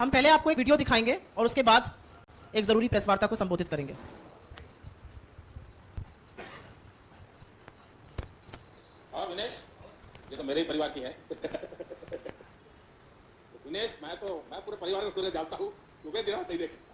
हम पहले आपको एक वीडियो दिखाएंगे और उसके बाद एक जरूरी प्रेस वार्ता को संबोधित करेंगे। हाँ विनेश, ये तो मेरे ही परिवार की है। विनेश, मैं पूरे परिवार को तुझे जानता हूँ, सुबह दिन रात नहीं देखता।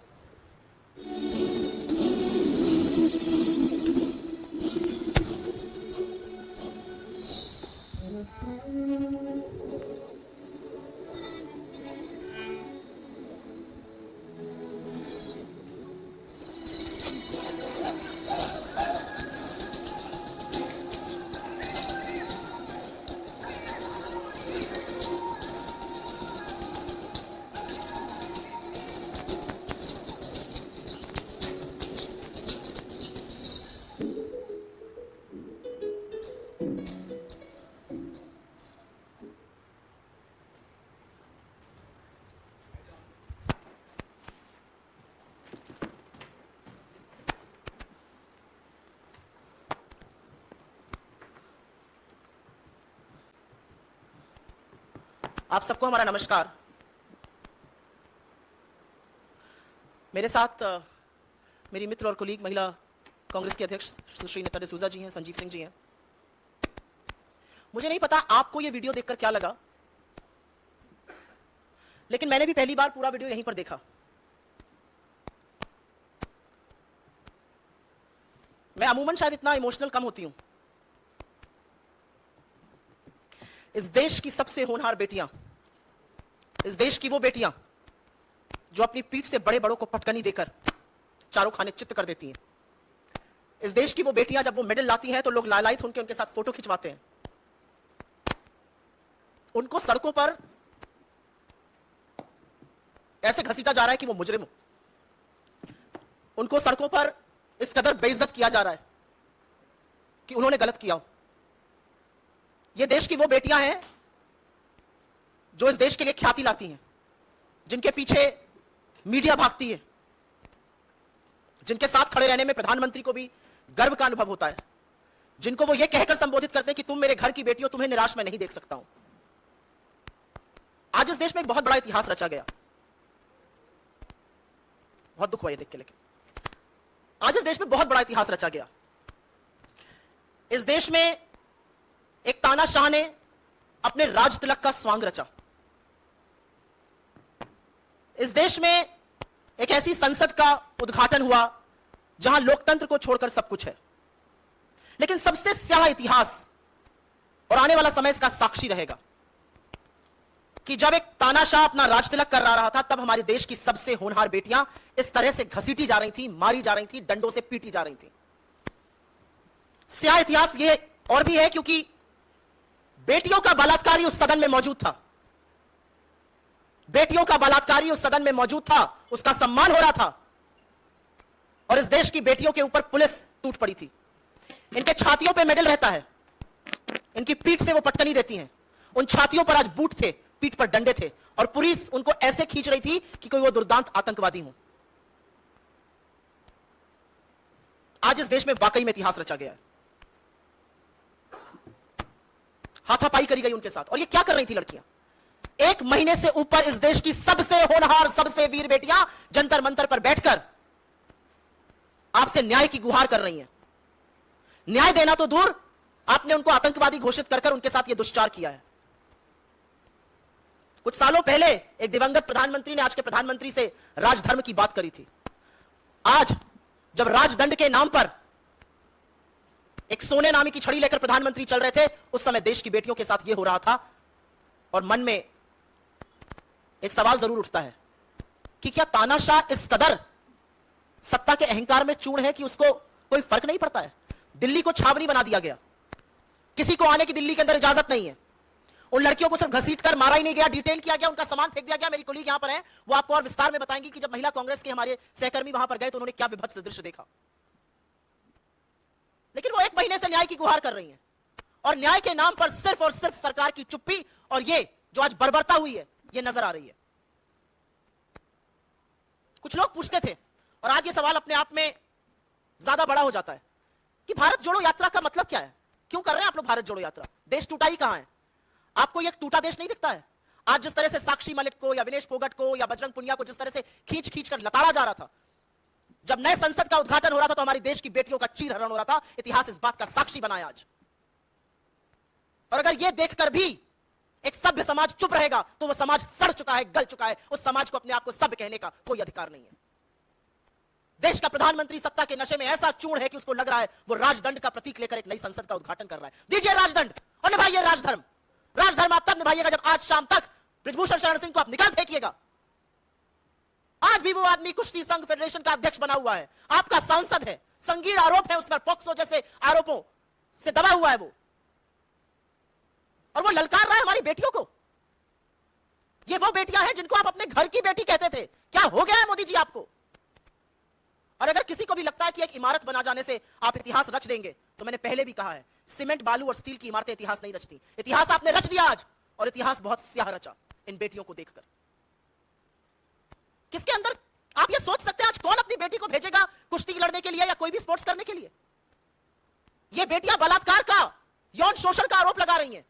आप सबको हमारा नमस्कार। मेरे साथ मेरी मित्र और कोलीग महिला कांग्रेस के अध्यक्ष सुश्री नेता डिसूजा जी हैं, संजीव सिंह जी हैं। मुझे नहीं पता आपको यह वीडियो देखकर क्या लगा, लेकिन मैंने भी पहली बार पूरा वीडियो यहीं पर देखा। मैं अमूमन शायद इतना इमोशनल कम होती हूं। इस देश की सबसे होनहार बेटियां, इस देश की वो बेटियां जो अपनी पीठ से बड़े बड़ों को पटकनी देकर चारों खाने चित्त कर देती हैं। इस देश की वो बेटियां जब वो मेडल लाती हैं तो लोग लालायित होकर उनके साथ फोटो खिंचवाते हैं। उनको सड़कों पर ऐसे घसीटा जा रहा है कि वो मुजरिम हो। उनको सड़कों पर इस कदर बेइज्जत किया जा रहा है कि उन्होंने गलत किया हो। ये देश की वो बेटियां हैं जो इस देश के लिए ख्याति लाती हैं, जिनके पीछे मीडिया भागती है, जिनके साथ खड़े रहने में प्रधानमंत्री को भी गर्व का अनुभव होता है, जिनको वो ये कहकर संबोधित करते हैं कि तुम मेरे घर की बेटी हो, तुम्हें निराश मैं नहीं देख सकता हूं। आज इस देश में एक बहुत बड़ा इतिहास रचा गया। बहुत दुख हुआ ये देख के, लेकिन आज इस देश में बहुत बड़ा इतिहास रचा गया। इस देश में एक तानाशाह ने अपने राज तिलक का स्वांग रचा। इस देश में एक ऐसी संसद का उद्घाटन हुआ जहां लोकतंत्र को छोड़कर सब कुछ है। लेकिन सबसे स्याह इतिहास, और आने वाला समय इसका साक्षी रहेगा, कि जब एक तानाशाह अपना राज तिलक कर रहा था, तब हमारे देश की सबसे होनहार बेटियां इस तरह से घसीटी जा रही थी, मारी जा रही थी, डंडों से पीटी जा रही थी। स्याह इतिहास ये और भी है क्योंकि बेटियों का बलात्कारी उस सदन में मौजूद था। बेटियों का बलात्कारी उस सदन में मौजूद था, उसका सम्मान हो रहा था, और इस देश की बेटियों के ऊपर पुलिस टूट पड़ी थी। इनके छातियों पे मेडल रहता है, इनकी पीठ से वो पटकनी देती हैं। उन छातियों पर आज बूट थे, पीठ पर डंडे थे, और पुलिस उनको ऐसे खींच रही थी कि कोई वो दुर्दांत आतंकवादी हो। आज इस देश में वाकई में इतिहास रचा गया है। हाथापाई करी गई उनके साथ। और ये क्या कर रही थी लड़कियां? एक महीने से ऊपर इस देश की सबसे होनहार, सबसे वीर बेटियां जंतर मंतर पर बैठकर आपसे न्याय की गुहार कर रही हैं। न्याय देना तो दूर, आपने उनको आतंकवादी घोषित कर उनके साथ यह दुष्चार किया है। कुछ सालों पहले एक दिवंगत प्रधानमंत्री ने आज के प्रधानमंत्री से राजधर्म की बात करी थी। आज जब राजदंड के नाम पर एक सोने नामी की छड़ी लेकर प्रधानमंत्री चल रहे थे, उस समय देश की बेटियों के साथ यह हो रहा था। और मन में एक सवाल जरूर उठता है कि क्या तानाशाह इस कदर सत्ता के अहंकार में चूर्ण है कि उसको कोई फर्क नहीं पड़ता है? दिल्ली को छावनी बना दिया गया, किसी को आने की दिल्ली के अंदर इजाजत नहीं है। उन लड़कियों को सिर्फ घसीट कर मारा ही नहीं गया, डिटेन किया गया, उनका सामान फेंक दिया गया। मेरी कोलीग यहां पर है, वो आपको और विस्तार में बताएंगी कि जब महिला कांग्रेस के हमारे सहकर्मी वहां पर गए तो उन्होंने क्या विभत्स दृश्य देखा। लेकिन वो एक महीने से न्याय की गुहार कर रही हैं, और न्याय के नाम पर सिर्फ और सिर्फ सरकार की चुप्पी और ये जो आज बर्बरता हुई है, ये नजर आ रही है। कुछ लोग पूछते थे, और आज ये सवाल अपने आप में ज्यादा बड़ा हो जाता है, कि भारत जोड़ो यात्रा का मतलब क्या है? क्यों कर रहे हैं आप लोग भारत जोड़ो यात्रा? देश टूटा ही कहां है? आपको यह टूटा देश नहीं दिखता है? आज जिस तरह से साक्षी मलिक को या विनेश फोगट को या बजरंग पुनिया को जिस तरह से खींच खींच कर लताड़ा जा रहा था, जब नए संसद का उद्घाटन हो रहा था तो हमारी देश की बेटियों का चीरहरण हो रहा था। इतिहास इस बात का साक्षी बनाया आज। और अगर यह देखकर भी एक सभ्य समाज चुप रहेगा तो वह समाज सड़ चुका है, गल चुका है। उस समाज को अपने आप को सभ्य कहने का कोई अधिकार नहीं है। देश का प्रधानमंत्री सत्ता के नशे में ऐसा चूर्ण है कि उसको लग रहा है वो राजदंड का प्रतीक लेकर एक नई संसद का उद्घाटन कर रहा है। दीजिए राजदंड और निभाइए राजधर्म। राजधर्म आप तब निभाइएगा जब आज शाम तक बृजभूषण शरण सिंह को आप निकाल फेंकिएगा। आज भी वो आदमी कुश्ती संघ फेडरेशन का अध्यक्ष बना हुआ है, आपका सांसद है, संगीन आरोप है उस पर, पॉक्सो जैसे आरोपों से दबा हुआ है वो, और वो ललकार रहा है हमारी बेटियों को। ये वो बेटियां हैं जिनको आप अपने घर की बेटी कहते थे। क्या हो गया है मोदी जी आपको? और अगर किसी को भी लगता है कि एक इमारत बना जाने से आप इतिहास रच देंगे, तो मैंने पहले भी कहा है, सीमेंट बालू और स्टील की इमारतें इतिहास नहीं रचती। इतिहास आपने रच दिया आज, और इतिहास बहुत स्याह रचा इन बेटियों को देखकर। किसके अंदर आप ये सोच सकते हैं आज कौन अपनी बेटी को भेजेगा कुश्ती लड़ने के लिए या कोई भी स्पोर्ट्स करने के लिए? ये बेटियां बलात्कार का, यौन शोषण का आरोप लगा रही हैं।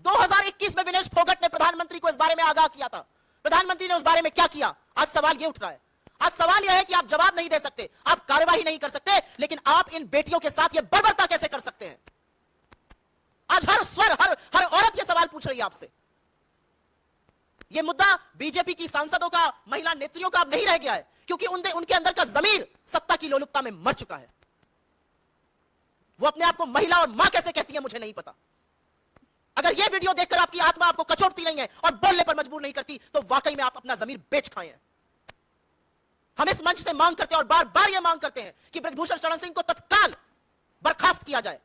2021 में विनेश फोगट ने प्रधानमंत्री को इस बारे में आगाह किया था। प्रधानमंत्री ने उस बारे में क्या किया? आज सवाल यह उठ रहा है। आज सवाल यह है कि आप जवाब नहीं दे सकते, आप कार्यवाही नहीं कर सकते, लेकिन आप इन बेटियों के साथ यह बर्बरता कैसे कर सकते हैं? आज हर स्वर, हर औरत यह सवाल पूछ रही है आपसे। यह मुद्दा बीजेपी की सांसदों का, महिला नेत्रियों का अब नहीं रह गया है, क्योंकि उनके अंदर का जमीर सत्ता की लोलुपता में मर चुका है। वो अपने आप को महिला और मां कैसे कहती है मुझे नहीं पता। अगर यह वीडियो देखकर आपकी आत्मा आपको कचोटती नहीं है और बोलने पर मजबूर नहीं करती, तो वाकई में आप अपना जमीर बेच खाए हैं। हम इस मंच से मांग करते हैं और बार बार यह मांग करते हैं कि बृजभूषण शरण सिंह को तत्काल बर्खास्त किया जाए,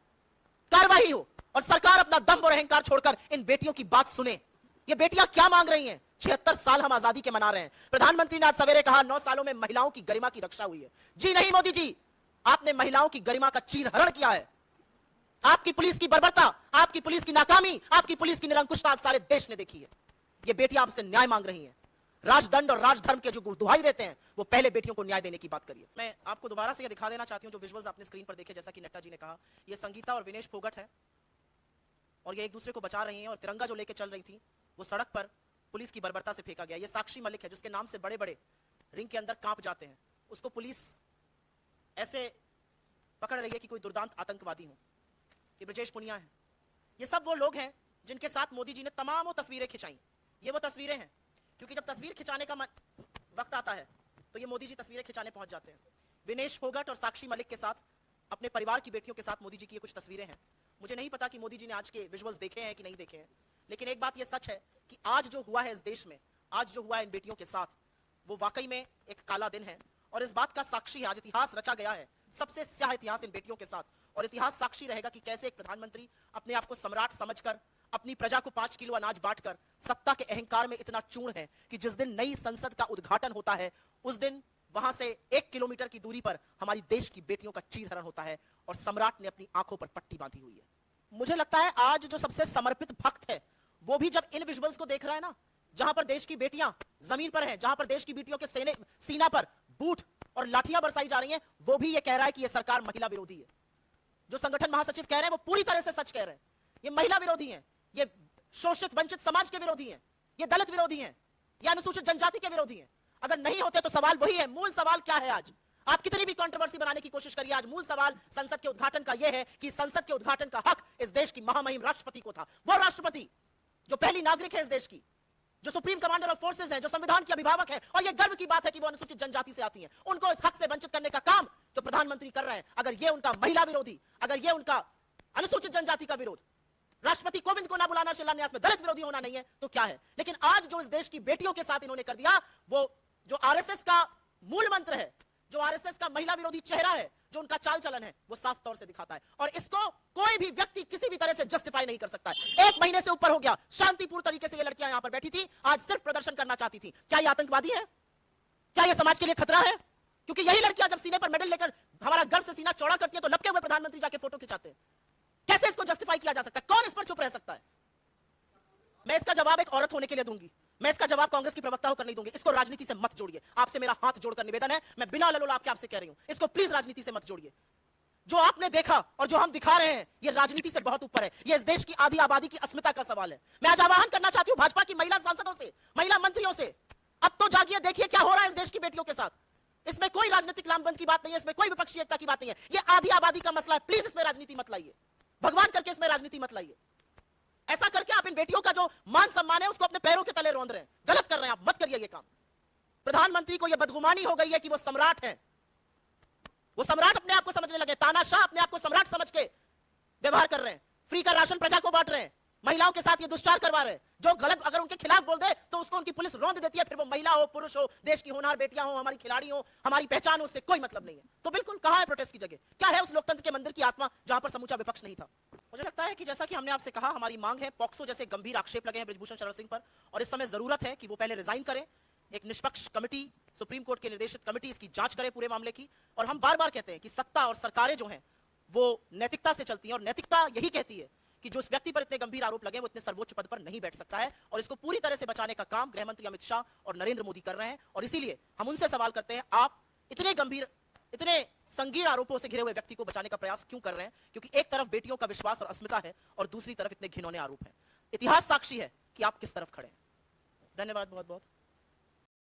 कार्रवाई हो और सरकार अपना दम और अहंकार छोड़कर इन बेटियों की बात सुने। ये बेटियां क्या मांग रही हैं? 76 साल हम आजादी के मना रहे हैं। प्रधानमंत्री ने आज सवेरे कहा 9 सालों में महिलाओं की गरिमा की रक्षा हुई है। जी नहीं मोदी जी, आपने महिलाओं की गरिमा का चीरहरण किया है। आपकी पुलिस की बर्बरता, आपकी पुलिस की नाकामी, आपकी पुलिस की निरंकुशता सारे देश ने देखी है। ये बेटियां आपसे न्याय मांग रही हैं। राजदंड और राजधर्म के जो दुहाई देते हैं, वो पहले बेटियों को न्याय देने की बात करिए। मैं आपको दोबारा से यह दिखा देना चाहती हूं, जो विजुअल्स आपने स्क्रीन पर देखे, जैसा कि नड्डा जी ने कहा, ये संगीता और विनेश फोगट है और ये एक दूसरे को बचा रही हैं, और तिरंगा जो लेके चल रही थी वो सड़क पर पुलिस की बर्बरता से फेंका गया। ये साक्षी मलिक है, जिसके नाम से बड़े बड़े रिंग के अंदर कांप जाते हैं, उसको पुलिस ऐसे पकड़ रही है कि कोई दुर्दांत आतंकवादी हो। ये ब्रजेश पुनिया है। ये सब वो लोग हैं जिनके साथ मोदी जी ने तमाम वो तस्वीरें खिंचाई। ये वो तस्वीरें हैं, क्योंकि जब तस्वीर खिंचाने का वक्त आता है तो ये मोदी जी तस्वीरें खिंचाने पहुंच जाते हैं। विनेश फोगट और साक्षी मलिक के साथ, अपने परिवार की बेटियों के साथ मोदी जी की ये कुछ तस्वीरें हैं। मुझे नहीं पता कि मोदी जी ने आज के विजुअल्स देखे हैं कि नहीं देखे हैं, लेकिन एक बात ये सच है कि आज जो हुआ है इस देश में, आज जो हुआ है इन बेटियों के साथ, वो वाकई में एक काला दिन है। और इस बात का साक्षी आज इतिहास रचा गया है, सबसे स्याह इतिहास इन बेटियों के साथ। और इतिहास साक्षी रहेगा कि कैसे एक प्रधानमंत्री अपने आप को सम्राट समझकर, अपनी प्रजा को 5 किलो अनाज बांटकर, सत्ता के अहंकार में इतना चूर्ण है कि जिस दिन नई संसद का उद्घाटन होता है, उस दिन वहां से 1 किलोमीटर की दूरी पर हमारी देश की बेटियों का चीरहरण होता है और सम्राट ने अपनी आंखों पर पट्टी बांधी हुई है। मुझे लगता है आज जो सबसे समर्पित भक्त है, वो भी जब इन विजुअल्स को देख रहा है ना, जहां पर देश की बेटियां जमीन पर हैं, जहां पर देश की बेटियों के सीना पर बूट और लाठियां बरसाई जा रही हैं, वो भी ये कह रहा है कि ये सरकार महिला विरोधी है। जो संगठन महासचिव कह रहे हैं वो पूरी तरह से सच कह रहे हैं। ये महिला विरोधी हैं, ये शोषित वंचित समाज के विरोधी हैं, ये दलित विरोधी हैं, ये अनुसूचित जनजाति के विरोधी हैं। अगर नहीं होते तो सवाल वही है, मूल सवाल क्या है? आज आप कितनी भी कंट्रोवर्सी बनाने की कोशिश करिए, आज मूल सवाल संसद के उद्घाटन का यह है कि संसद के उद्घाटन का हक इस देश की महामहिम राष्ट्रपति को था। वो राष्ट्रपति जो पहली नागरिक है इस देश की, जो सुप्रीम कमांडर ऑफ फोर्सेस है, जो संविधान की अभिभावक है, और यह गर्व की बात है कि वो अनुसूचित जनजाति से आती हैं, उनको इस हक से वंचित करने का काम जो प्रधानमंत्री कर रहे हैं, अगर ये उनका महिला विरोधी, अगर ये उनका अनुसूचित जनजाति का विरोध, राष्ट्रपति कोविंद को ना बुलाना शिलान्यास में दलित विरोधी होना नहीं है, तो क्या है? लेकिन आज जो इस देश की बेटियों के साथ इन्होंने कर दिया, वो जो आरएसएस का मूल मंत्र है, जो आरएसएस का महिला विरोधी चेहरा है, जो उनका चाल चलन है, वो साफ तौर से दिखाता है। और इसको कोई भी व्यक्ति किसी भी तरह से जस्टिफाई नहीं कर सकता है। 1 महीने से ऊपर हो गया, शांतिपूर्ण तरीके से ये लड़कियां यहां पर बैठी थी, आज सिर्फ प्रदर्शन करना चाहती थी। क्या ये आतंकवादी है? क्या ये समाज के लिए खतरा है? क्योंकि यही लड़कियां जब सीने पर मेडल लेकर हमारा गर्व से सीना चौड़ा करती है, तो लपके हुए प्रधानमंत्री जाके फोटो खिंचाते हैं। कैसे इसको जस्टिफाई किया जा सकता है? कौन इस पर चुप रह सकता है? मैं इसका जवाब एक औरत होने के लिए दूंगी, मैं इसका जवाब कांग्रेस की प्रवक्ता होकर नहीं दूंगी। इसको राजनीति से मत जोड़िए। आपसे मेरा हाथ जोड़कर निवेदन है, मैं बिना ललोलाप के आपसे कह रही हूं, इसको प्लीज राजनीति से मत जोड़िए। जो आपने देखा और जो हम दिखा रहे हैं, यह राजनीति से बहुत ऊपर है। यह इस देश की आधी आबादी की अस्मिता का सवाल है। मैं आज आह्वान करना चाहती हूं भाजपा की महिला सांसदों से, महिला मंत्रियों से, अब तो जागिए, देखिए क्या हो रहा है इस देश की बेटियों के साथ। इसमें कोई राजनीतिक लामबंद की बात नहीं है, इसमें कोई विपक्षी एकता की बात नहीं है। यह आधी आबादी का मसला है। प्लीज इसमें राजनीति मत लाइए, भगवान करके इसमें राजनीति मत लाइए। ऐसा करके आप इन बेटियों का जो मान सम्मान है उसको अपने पैरों के तले रौंद रहे हैं। गलत कर रहे हैं आप, मत करिए ये काम। प्रधानमंत्री को यह बदगुमानी हो गई है कि वो सम्राट है, वो सम्राट अपने आप को समझने लगे, तानाशाह अपने आप को सम्राट समझ के व्यवहार कर रहे हैं। फ्री का राशन प्रजा को बांट रहे हैं, महिलाओं के साथ ये दुष्चार करवा रहे हैं। जो गलत अगर उनके खिलाफ बोल दे तो उसको उनकी पुलिस रौंद देती है, फिर वो महिला हो, पुरुष हो, देश की होनहार बेटियां हो, हमारी खिलाड़ी हो, हमारी पहचान हो, उससे कोई मतलब नहीं है। तो बिल्कुल कहां है प्रोटेस्ट की जगह? क्या है उस लोकतंत्र के मंदिर की आत्मा जहां पर समूचा विपक्ष नहीं था? मुझे लगता है कि जैसा कि हमने आपसे कहा, हमारी मांग है, पॉक्सो जैसे गंभीर आक्षेप लगे हैं बृजभूषण शरण सिंह पर, और इस समय जरूरत है कि वो पहले रिजाइन करें। एक निष्पक्ष कमिटी, सुप्रीम कोर्ट के निर्देशित कमिटी इसकी जांच करे पूरे मामले की। और हम बार बार कहते हैं कि सत्ता और सरकारें जो हैं वो नैतिकता से चलती हैं, और नैतिकता यही कहती है कि जो इस व्यक्ति पर इतने गंभीर आरोप लगे वो इतने सर्वोच्च पद पर नहीं बैठ सकता है। और इसको पूरी तरह से बचाने का काम गृह मंत्री अमित शाह और नरेंद्र मोदी कर रहे हैं। और इसीलिए हम उनसे सवाल करते हैं, आप इतने गंभीर, इतने संगीन आरोपों से घिरे हुए व्यक्ति को बचाने का प्रयास क्यों कर रहे हैं? क्योंकि एक तरफ बेटियों का विश्वास और अस्मिता है और दूसरी तरफ इतने घिनौने आरोप हैं। इतिहास साक्षी है कि आप किस तरफ खड़े हैं। धन्यवाद बहुत बहुत।